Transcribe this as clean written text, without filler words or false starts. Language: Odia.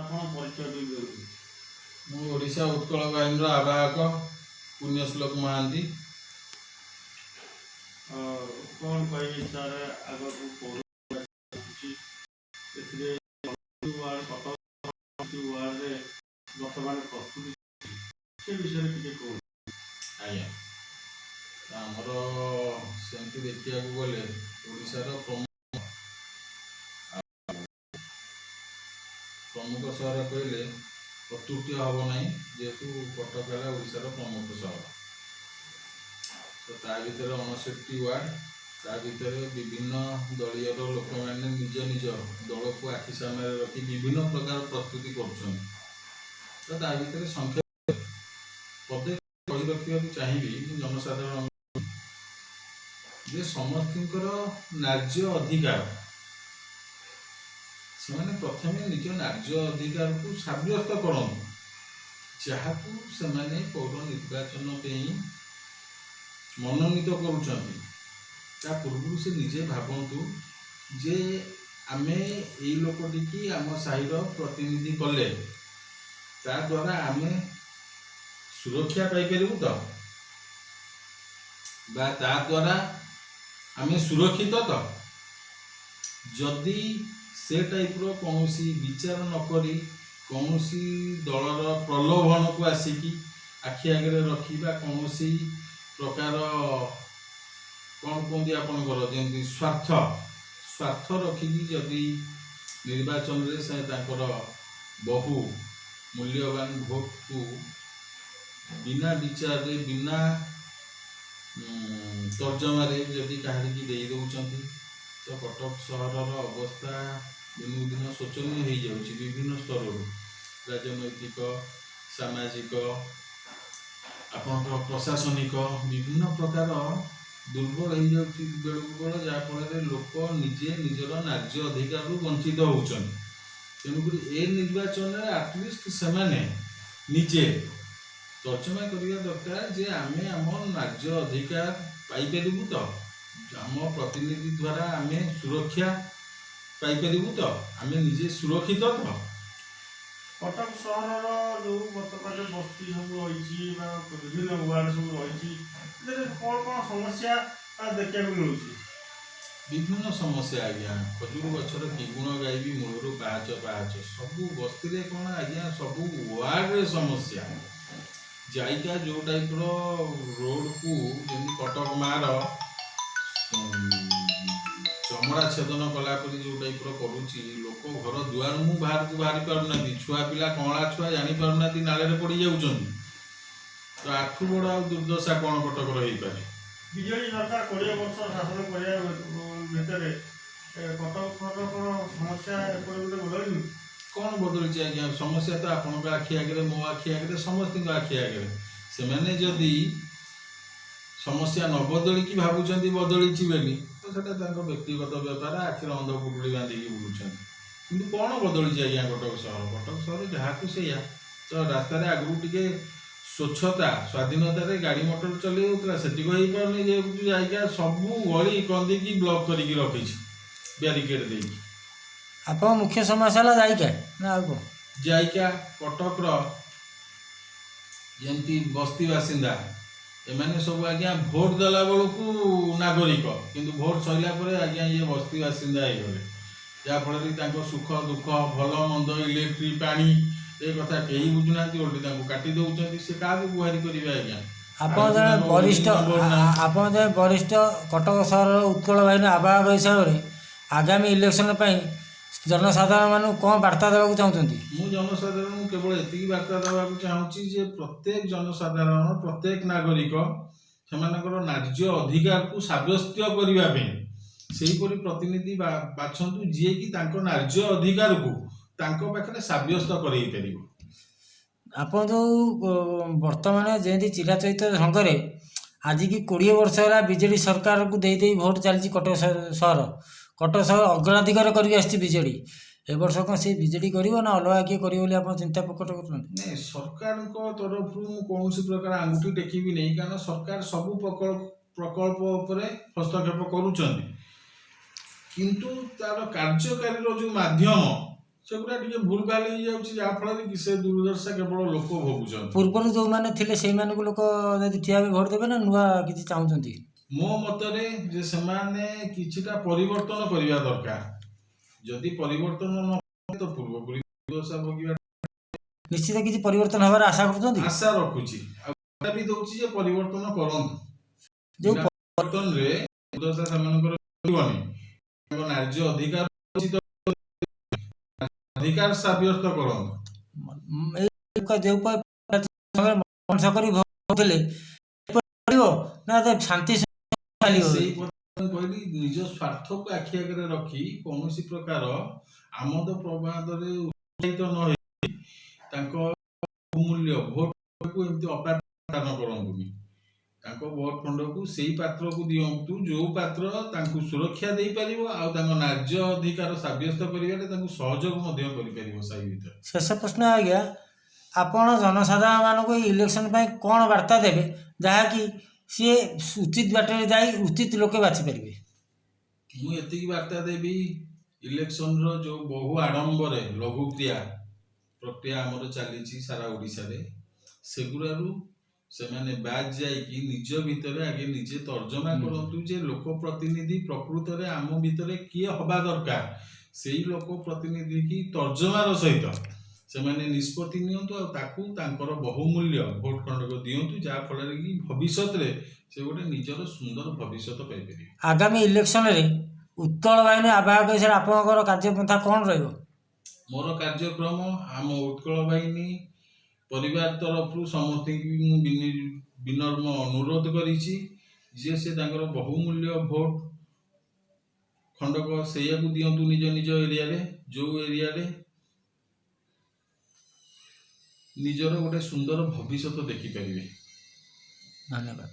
ଆପଣ ପରିଚୟ ଦେଇଦିଅନ୍ତୁ। ମୁଁ ଓଡ଼ିଶା ଉତ୍କଳ ବାହିନୀର ଆବାହକ ପୁଣ୍ୟଶ୍ଲୋକ ମହାନ୍ତି। କ'ଣ କହିବି ସାର୍, ଆଗକୁ ପୌର ଏଥିରେ ୱାର୍ଡ କଟକ ୱାର୍ଡରେ ବର୍ତ୍ତମାନ ପ୍ରସ୍ତୁତି ସେ ବିଷୟରେ ଟିକେ କୁହନ୍ତୁ। ଆଜ୍ଞା, ଆମର ସେମିତି ଦେଖିବାକୁ ଗଲେ ଓଡ଼ିଶାର ପ୍ରମୁଖ ସହର କହିଲେ ଅତ୍ୟୁକ୍ତି ହେବ ନାହିଁ, ଯେହେତୁ କଟକ ହେଲା ଓଡ଼ିଶାର ପ୍ରମୁଖ ସହର। ତ ତା ଭିତରେ 59ଟି ୱାର୍ଡ, ତା ଭିତରେ ବିଭିନ୍ନ ଦଳୀୟର ଲୋକମାନେ ନିଜ ନିଜ ଦଳକୁ ଆଖି ସାମ୍ନାରେ ରଖି ବିଭିନ୍ନ ପ୍ରକାର ପ୍ରସ୍ତୁତି କରୁଛନ୍ତି। ତ ତା ଭିତରେ ସଂଖ୍ୟା ପଦେ କହି ରଖିବାକୁ ଚାହିଁବି ମୁଁ ଜନସାଧାରଣ ଯେ ସମସ୍ତଙ୍କର ନ୍ୟାଯ୍ୟ ଅଧିକାର, ସେମାନେ ପ୍ରଥମେ ନିଜ ନ୍ୟାଯ୍ୟ ଅଧିକାରକୁ ସାବ୍ୟସ୍ତ କରନ୍ତୁ, ଯାହାକୁ ସେମାନେ ପୌର ନିର୍ବାଚନ ପାଇଁ ମନୋନୀତ କରୁଛନ୍ତି। ତା ପୂର୍ବରୁ ସେ ନିଜେ ଭାବନ୍ତୁ ଯେ ଆମେ ଏଇ ଲୋକଟିକି ଆମ ସାହିର ପ୍ରତିନିଧି କଲେ ତା ଦ୍ୱାରା ଆମେ ସୁରକ୍ଷା ପାଇପାରିବୁ ତ, ବା ତା ଦ୍ୱାରା ଆମେ ସୁରକ୍ଷିତ ତ। ଯଦି ସେ ଟାଇପ୍ର କୌଣସି ବିଚାର ନ କରି କୌଣସି ଦଳର ପ୍ରଲୋଭନକୁ ଆସିକି ଆଖି ଆଗରେ ରଖିବା, କୌଣସି ପ୍ରକାର କ'ଣ କୁହନ୍ତି ଆପଣଙ୍କର ଯେମିତି ସ୍ୱାର୍ଥ ରଖିକି ଯଦି ନିର୍ବାଚନରେ ସେ ତାଙ୍କର ବହୁ ମୂଲ୍ୟବାନ ଭୋଟକୁ ବିନା ବିଚାରରେ ବିନା ତର୍ଜମାରେ ଯଦି କାହାରିକି ଦେଇ ଦେଉଛନ୍ତି, ତ କଟକ ସହରର ଅବସ୍ଥା ଦିନକୁ ଦିନ ଶୋଚନୀୟ ହୋଇଯାଉଛି। ବିଭିନ୍ନ ସ୍ତରରୁ ରାଜନୈତିକ, ସାମାଜିକ, ଆପଣଙ୍କର ପ୍ରଶାସନିକ ବିଭିନ୍ନ ପ୍ରକାର ଦୁର୍ବଳ ହୋଇଯାଉଛି ବେଳକୁ ବେଳ, ଯାହାଫଳରେ ଲୋକ ନିଜେ ନିଜର ନ୍ୟାଯ୍ୟ ଅଧିକାରରୁ ବଞ୍ଚିତ ହେଉଛନ୍ତି। ତେଣୁକରି ଏ ନିର୍ବାଚନରେ ଆଟଲିଷ୍ଟ ସେମାନେ ନିଜେ ତର୍ଜମା କରିବା ଦରକାର ଯେ ଆମେ ଆମ ନ୍ୟାଯ୍ୟ ଅଧିକାର ପାଇପାରିବୁ ତ, ଆମ ପ୍ରତିନିଧି ଦ୍ୱାରା ଆମେ ସୁରକ୍ଷା ପାଇପାରିବୁ ତ, ଆମେ ନିଜେ ସୁରକ୍ଷିତ ତ। କଟକ ସହରର ଯେଉଁ ବର୍ତ୍ତମାନ ବସ୍ତି ସବୁ ରହିଛି ବା ବିଭିନ୍ନ ୱାର୍ଡ ସବୁ ରହିଛି, ସେଥିରେ କ'ଣ କ'ଣ ସମସ୍ୟା ଦେଖିବାକୁ ମିଳୁଛି? ବିଭିନ୍ନ ସମସ୍ୟା ଆଜ୍ଞା, ଖଜୁରୀ ଗଛର ଦ୍ୱିଗୁଣ ଗାଇବି ମୂଳରୁ ପାହାଚ ସବୁ ବସ୍ତିରେ କ'ଣ ଆଜ୍ଞା, ସବୁ ୱାର୍ଡରେ ସମସ୍ୟା। ଜାଇକା ଯେଉଁ ଟାଇପ୍ର ରୋଡ଼କୁ ଯେମିତି କଟକ ମାର ଚମଡ଼ା ଛେଦନ କଲା ପରି ଯେଉଁ ଟାଇପ୍ର କରୁଛି, ଲୋକ ଘର ଦୁଆର ମୁଁ ବାହାରକୁ ବାହାରି ପାରୁନାହାନ୍ତି, ଛୁଆ ପିଲା କଅଁଳା ଛୁଆ ଜାଣିପାରୁନାହାନ୍ତି, ନାଳରେ ପଡ଼ି ଯାଉଛନ୍ତି। ତ ଆଠୁ ବଡ଼ ଆଉ ଦୁର୍ଦ୍ଦଶା କ'ଣ କଟକର ହେଇପାରେ? ବିଜେଡି ସରକାର 20 ବର୍ଷ ଶାସନ କରିବା ଭିତରେ କଟକ ସହରର କ'ଣ ସମସ୍ୟା ଏପର୍ଯ୍ୟନ୍ତ ବଦଳିନି? କ'ଣ ବଦଳିଛି ଆଜ୍ଞା? ସମସ୍ୟା ତ ଆପଣଙ୍କ ଆଖି ଆଗରେ, ମୋ ଆଖି ଆଗରେ, ସମସ୍ତଙ୍କ ଆଖି ଆଗରେ। ସେମାନେ ଯଦି ସମସ୍ୟା ନ ବଦଳିକି ଭାବୁଛନ୍ତି ବଦଳିଛି ବୋଲି, ତ ସେଟା ତାଙ୍କ ବ୍ୟକ୍ତିଗତ ବ୍ୟାପାର, ଆଖିର ଅନ୍ଧ ପୁଟୁଳି ବାନ୍ଧିକି ବୁଲୁଛନ୍ତି। କିନ୍ତୁ କ'ଣ ବଦଳିଛି ଆଜ୍ଞା କଟକ ସହର ଯାହାକୁ ସେଇଆ। ତ ରାସ୍ତାରେ ଆଗରୁ ଟିକେ ସ୍ୱଚ୍ଛତା ସ୍ୱାଧୀନତାରେ ଗାଡ଼ି ମଟର ଚଲେଇ ହେଉଥିଲା, ସେତିକି ହେଇପାରୁନି, ଯେହେତୁ ଜାଇକା ସବୁ ଗଳି କନ୍ଦିକି ବ୍ଲକ୍ କରିକି ରଖିଛି ବ୍ୟାରିକେଡ୍ ଦେଇକି। ଆପଣଙ୍କ ମୁଖ୍ୟ ସମସ୍ୟା ହେଲା ଜାଇକା ନା ଆଉ କ'ଣ? ଜାଇକା କଟକର ଯେମିତି ବସ୍ତି ବାସିନ୍ଦା ଏମାନେ ସବୁ ଆଜ୍ଞା ଭୋଟ ଦେଲା ବେଳକୁ ନାଗରିକ, କିନ୍ତୁ ଭୋଟ ସରିଲା ପରେ ଆଜ୍ଞା ଇଏ ବସ୍ତି ବାସିନ୍ଦା ହେଇଗଲେ, ଯାହାଫଳରେ ତାଙ୍କ ସୁଖ ଦୁଃଖ ଭଲ ମନ୍ଦ ଇଲେକ୍ଟ୍ରି ପାଣି ଏ କଥା କେହି ବୁଝୁନାହାନ୍ତି, ଓଲଟି ତାଙ୍କୁ କାଟି ଦେଉଛନ୍ତି। ସେ କାହାକୁ ଗୁହାରି କରିବେ ଆଜ୍ଞା? ଆପଣ ଜଣେ ବରିଷ୍ଠ କଟକ ସହରର ଉତ୍କଳ ବାହିନୀ ଆବାହକ ହିସାବରେ ଆଗାମୀ ଇଲେକ୍ସନ ପାଇଁ ଜନସାଧାରଣ ମାନଙ୍କୁ କ'ଣ ବାର୍ତ୍ତା ଦେବାକୁ ଚାହୁଁଛନ୍ତି? ମୁଁ ଜନସାଧାରଣଙ୍କୁ କେବଳ ଏତିକି ବାର୍ତ୍ତା ଦେବାକୁ ଚାହୁଁଛି ଯେ ପ୍ରତ୍ୟେକ ଜନସାଧାରଣ, ପ୍ରତ୍ୟେକ ନାଗରିକ ସେମାନଙ୍କର ନ୍ୟାଯ୍ୟ ଅଧିକାରକୁ ସାବ୍ୟସ୍ତ କରିବା ପାଇଁ ସେହିପରି ପ୍ରତିନିଧି ବାଛନ୍ତୁ, ଯିଏକି ତାଙ୍କ ନ୍ୟାଯ୍ୟ ଅଧିକାରକୁ ତାଙ୍କ ପାଖରେ ସାବ୍ୟସ୍ତ କରାଇ ପାରିବ। ଆପଣ ଯେଉଁ ବର୍ତ୍ତମାନ ଯେମିତି ଚିରାଚରିତ ଢଙ୍ଗରେ ଆଜିକି 20 ବର୍ଷ ହେଲା ବିଜେଡ଼ି ସରକାରକୁ ଦେଇ ଦେଇ ଭୋଟ ଚାଲିଛି କଟକ ସହର ଅଗ୍ରାଧିକାର କରିକି ଆସିଛି ବିଜେଡ଼ି। ଏ ବର୍ଷ କ'ଣ ସେ ବିଜେଡ଼ି କରିବ ନା ଅଲଗା କିଏ କରିବ ବୋଲି ଆପଣ ଚିନ୍ତା ପ୍ରକଟ କରୁଛନ୍ତି? ନାଇଁ, ସରକାରଙ୍କ ତରଫରୁ ମୁଁ କୌଣସି ପ୍ରକାର ଆଙ୍ଗୁଠି ଟେକିବି ନାହିଁ, କାରଣ ସରକାର ସବୁ ପ୍ରକଳ୍ପ ଉପରେ ହସ୍ତକ୍ଷେପ କରୁଛନ୍ତି, କିନ୍ତୁ ତାର କାର୍ଯ୍ୟକାରୀର ଯେଉଁ ମାଧ୍ୟମ ସେଗୁଡ଼ା ଟିକେ ଭୁଲ ଭାଲ ହେଇଯାଉଛି, ଯାହାଫଳରେ କି ସେ ଦୁର୍ଦ୍ଦଶା କେବଳ ଲୋକ ଭୋଗୁଛନ୍ତି। ପୂର୍ବରୁ ଯେଉଁମାନେ ଥିଲେ ସେଇମାନଙ୍କୁ ଲୋକ ଯଦି ଠିଆ ହୋଇ ଭୋଟ ଦେବେ ନା ନୂଆ କିଛି ଚାହୁଁଛନ୍ତି? ମୋ ମତରେ ଯେ ସେମାନେ କିଛିଟା ପରିବର୍ତ୍ତନ କରିବା ଦରକାର। ଯଦି ପରିବର୍ତ୍ତନ ନ କରେ ତ ପୂର୍ବପରି ଦୁର୍ଦ୍ଦଶା ଭୋଗିବା ନିଶ୍ଚିତ କିଛି ପରିବର୍ତ୍ତନ ହେବାର ଆଶା କରୁଛନ୍ତି? ଆଶା ରଖୁଛି, ଆଉ ଆଶା ବି ଦଉଛି ଯେ ପରିବର୍ତ୍ତନ କରନ୍ତୁ। ଯେଉଁ ବିନା ପରିବର୍ତ୍ତନରେ ଦୁର୍ଦ୍ଦଶା ସେମାନଙ୍କର ମିଳିବନି। ତାଙ୍କ ନ୍ୟାଯ୍ୟ ଅଧିକାର ଅଛି ତ ଅଧିକାର ସାବ୍ୟସ୍ତ କରନ୍ତୁ। ଯେଉଁ ମଣିଷ କରି ଭୋଗୁଥିଲେ ନା ଶାନ୍ତି ଚାଲିବ? ସେଇ କଥା ମୁଁ କହିଲି, ନିଜ ସ୍ୱାର୍ଥକୁ ଆଖି ଆଗରେ ରଖି କୌଣସି ପ୍ରକାର ଆମୋଦ ପ୍ରବାଦରେ ଉତ୍ସାହିତ ନ ହେଇ ତାଙ୍କ ମୂଲ୍ୟ ଭୋଟକୁ ଏମିତି ଅପାଦାନ କରନ୍ତୁନି। ତାଙ୍କ ଭୋଟ ଖଣ୍ଡକୁ ସେଇ ପାତ୍ରକୁ ଦିଅନ୍ତୁ ଯୋଉ ପାତ୍ର ତାଙ୍କୁ ସୁରକ୍ଷା ଦେଇପାରିବ ଆଉ ତାଙ୍କ ନ୍ୟାଯ୍ୟ ଅଧିକାର ସାବ୍ୟସ୍ତ କରିବାରେ ତାଙ୍କୁ ସହଯୋଗ ମଧ୍ୟ କରିପାରିବ ସାହି ଭିତରେ। ଶେଷ ପ୍ରଶ୍ନ ଆଜ୍ଞା, ଆପଣ ଜନସାଧାରଣମାନଙ୍କୁ ଏଇ ଇଲେକ୍ସନ୍ ପାଇଁ କ'ଣ ବାର୍ତ୍ତା ଦେବେ ଯାହାକି ସିଏ ଉଚିତ ବାଟରେ ଯାଇ ଉଚିତ ଲୋକେ ବାଛିପାରିବେ? ମୁଁ ଏତିକି ବାର୍ତ୍ତା ଦେବି, ଇଲେକ୍ସନର ଯୋଉ ବହୁ ଆଡ଼ମ୍ବରେ ଲଘୁକ୍ରିୟା ପ୍ରକ୍ରିୟା ଆମର ଚାଲିଛି ସାରା ଓଡ଼ିଶାରେ, ସେଗୁଡ଼ାରୁ ସେମାନେ ବାଦ୍ ଯାଇକି ନିଜ ଭିତରେ ଆଗେ ନିଜେ ତର୍ଜମା କରନ୍ତୁ ଯେ ଲୋକ ପ୍ରତିନିଧି ପ୍ରକୃତରେ ଆମ ଭିତରେ କିଏ ହବା ଦରକାର। ସେଇ ଲୋକ ପ୍ରତିନିଧି କି ତର୍ଜମାର ସହିତ ସେମାନେ ନିଷ୍ପତ୍ତି ନିଅନ୍ତୁ ଆଉ ତାକୁ ତାଙ୍କର ବହୁମୂଲ୍ୟ ଭୋଟ ଖଣ୍ଡକ ଦିଅନ୍ତୁ, ଯାହାଫଳରେ କି ଭବିଷ୍ୟତରେ ସେ ଗୋଟେ ନିଜର ସୁନ୍ଦର ଭବିଷ୍ୟତ ପାଇପାରିବେ। ଆଗାମୀ ଇଲେକ୍ସନରେ ଉତ୍କଳ ବାହିନୀ ଆବାହକ ହିସାବରେ ଆପଣଙ୍କର କାର୍ଯ୍ୟପନ୍ଥା କ'ଣ ରହିବ? ମୋର କାର୍ଯ୍ୟକ୍ରମ ଆମ ଉତ୍କଳ ବାହିନୀ ପରିବାର ତରଫରୁ ସମସ୍ତଙ୍କୁ ମୁଁ ବିନମ୍ର ଅନୁରୋଧ କରିଛି ଯେ ସେ ତାଙ୍କର ବହୁମୂଲ୍ୟ ଭୋଟ ଖଣ୍ଡକ ସେଇଆକୁ ଦିଅନ୍ତୁ ନିଜ ନିଜ ଏରିଆରେ, ଯୋଉ ଏରିଆରେ ନିଜର ଗୋଟେ ସୁନ୍ଦର ଭବିଷ୍ୟତ ଦେଖିପାରିବେ। ଧନ୍ୟବାଦ।